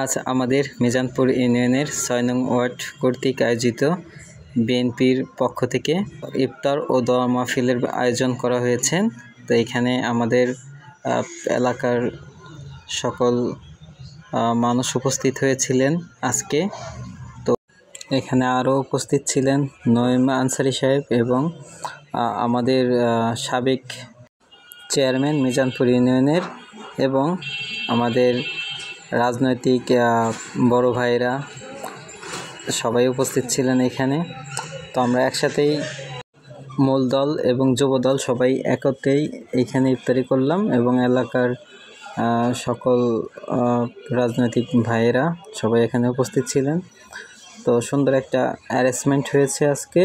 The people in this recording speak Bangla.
আজ আমাদের মিজানপুর ইউনিয়নের ৬ নং ওয়ার্ড কর্তৃক আয়োজিত বিএনপির পক্ষ থেকে ইফতার ও দোয়া মাহফিলের আয়োজন করা হয়েছে। তো এখানে আমাদের এলাকার সকল মানুষ উপস্থিত হয়েছিলেন আজকে। তো এখানে আরও উপস্থিত ছিলেন নঈম আনসারী সাহেব এবং আমাদের সাবেক চেয়ারম্যান মিজানপুর ইউনিয়নের এবং আমাদের রাজনৈতিক বড় ভাইরা সবাই উপস্থিত ছিলেন এখানে। তো আমরা একসাথেই মূল দল এবং যুব দল সবাই একত্রেই এখানে ইফতারি করলাম এবং এলাকার সকল রাজনৈতিক ভাইয়েরা সবাই এখানে উপস্থিত ছিলেন। তো সুন্দর একটা অ্যারেঞ্জমেন্ট হয়েছে আজকে।